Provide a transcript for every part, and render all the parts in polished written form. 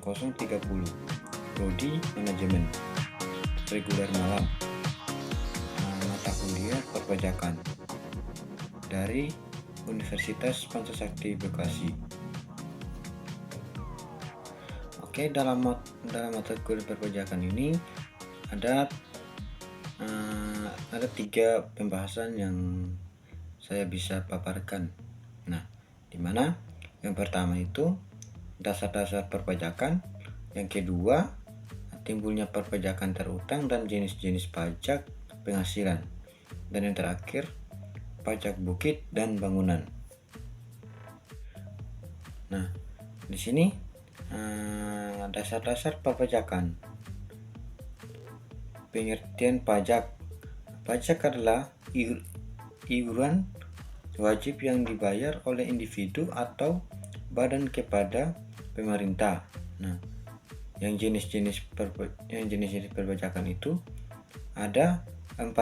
0030. Prodi Manajemen reguler malam. Mata kuliah perpajakan dari Universitas Pancasakti Bekasi. Oke, dalam mata kuliah perpajakan ini ada 3 pembahasan yang saya bisa paparkan. Nah, dimana yang pertama itu dasar-dasar perpajakan, yang kedua timbulnya perpajakan terutang dan jenis-jenis pajak penghasilan, dan yang terakhir pajak bukit dan bangunan. Nah, di sini dasar-dasar perpajakan. Pengertian pajak. Pajak adalah iuran wajib yang dibayar oleh individu atau badan kepada pemerintah. Nah, yang jenis-jenis perpajakan itu ada 4.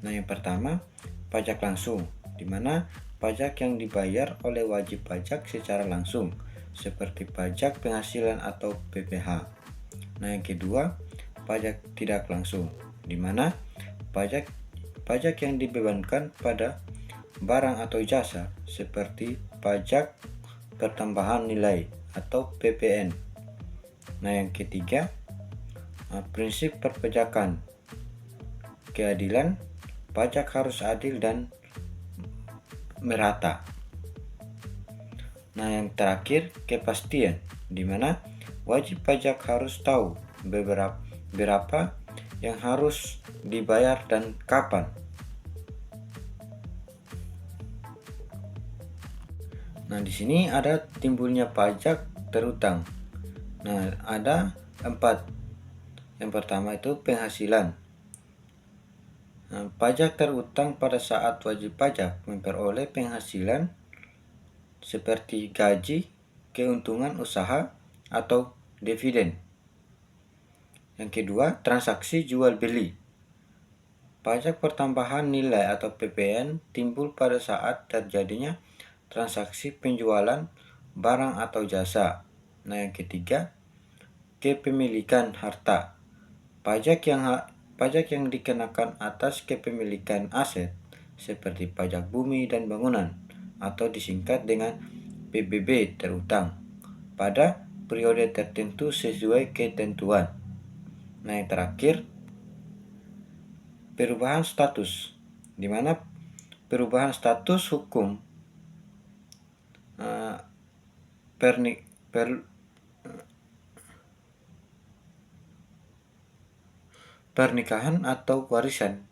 Nah, yang pertama pajak langsung, di mana pajak yang dibayar oleh wajib pajak secara langsung, seperti pajak penghasilan atau PPh. Nah, yang kedua pajak tidak langsung, di mana pajak yang dibebankan pada barang atau jasa, seperti pajak pertambahan nilai atau PPN. Nah, yang ketiga prinsip perpajakan, keadilan, pajak harus adil dan merata. Nah, yang terakhir kepastian, di mana wajib pajak harus tahu berapa yang harus dibayar dan kapan. Nah, di sini ada timbulnya pajak terutang. Nah, ada 4. Yang pertama itu penghasilan. Nah, pajak terutang pada saat wajib pajak memperoleh penghasilan seperti gaji, keuntungan usaha, atau dividen. Yang kedua, transaksi jual beli. Pajak pertambahan nilai atau PPN timbul pada saat terjadinya transaksi penjualan barang atau jasa. Nah, yang ketiga, kepemilikan harta. Pajak yang dikenakan atas kepemilikan aset, seperti pajak bumi dan bangunan, atau disingkat dengan PBB terutang, pada periode tertentu sesuai ketentuan. Nah, yang terakhir perubahan status, di mana perubahan status hukum pernikahan atau warisan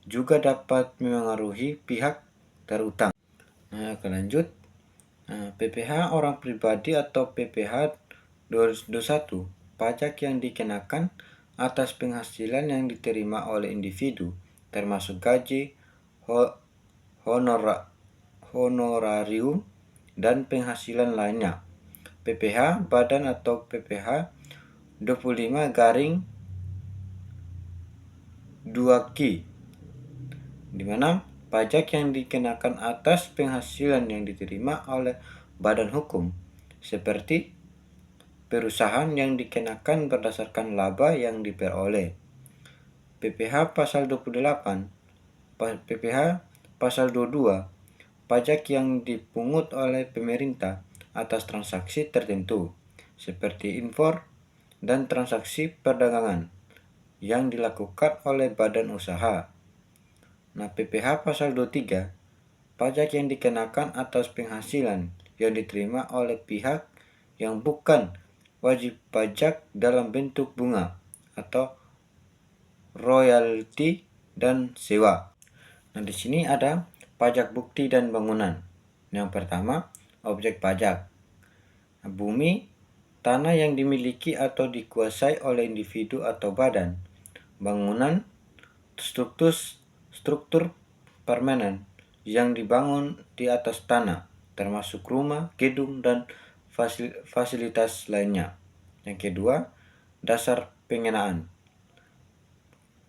juga dapat memengaruhi pihak terutang. Nah, lanjut, PPh orang pribadi atau PPh 21, pajak yang dikenakan atas penghasilan yang diterima oleh individu, termasuk gaji, honorarium, dan penghasilan lainnya. PPh badan atau PPh 25-2Ki, di mana pajak yang dikenakan atas penghasilan yang diterima oleh badan hukum, seperti perusahaan yang dikenakan berdasarkan laba yang diperoleh. PPh pasal 28, PPh pasal 22, pajak yang dipungut oleh pemerintah atas transaksi tertentu, seperti impor dan transaksi perdagangan yang dilakukan oleh badan usaha. Nah, PPh pasal 23, pajak yang dikenakan atas penghasilan yang diterima oleh pihak yang bukan wajib pajak dalam bentuk bunga atau royalti dan sewa. Nah, di sini ada pajak bukti dan bangunan. Yang pertama, objek pajak. Bumi, tanah yang dimiliki atau dikuasai oleh individu atau badan. Bangunan, struktur permanen yang dibangun di atas tanah, termasuk rumah, gedung, dan fasilitas lainnya. Yang kedua, dasar pengenaan.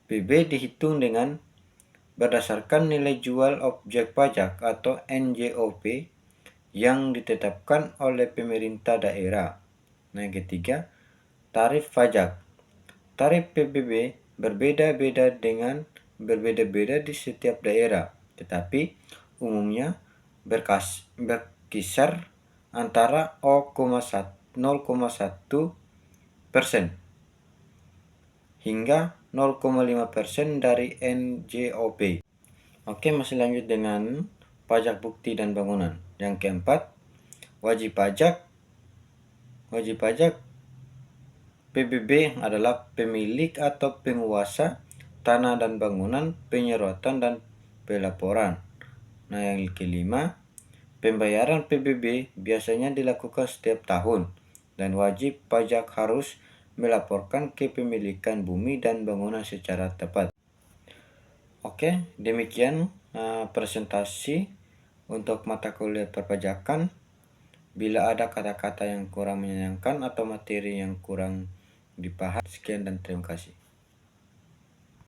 PB dihitung dengan berdasarkan nilai jual objek pajak atau NJOP yang ditetapkan oleh pemerintah daerah. Nah, yang ketiga, tarif pajak. Tarif PBB berbeda-beda di setiap daerah, tetapi umumnya berkisar antara 0,1% hingga 0,5% dari NJOP. Oke, masih lanjut dengan pajak bukti dan bangunan. Yang keempat, wajib pajak. Wajib pajak PBB adalah pemilik atau penguasa tanah dan bangunan, penyerotan dan pelaporan. Nah, yang kelima, pembayaran PBB biasanya dilakukan setiap tahun dan wajib pajak harus melaporkan kepemilikan bumi dan bangunan secara tepat. Oke, demikian presentasi untuk mata kuliah perpajakan. Bila ada kata-kata yang kurang menyenangkan atau materi yang kurang dipahami, sekian dan terima kasih.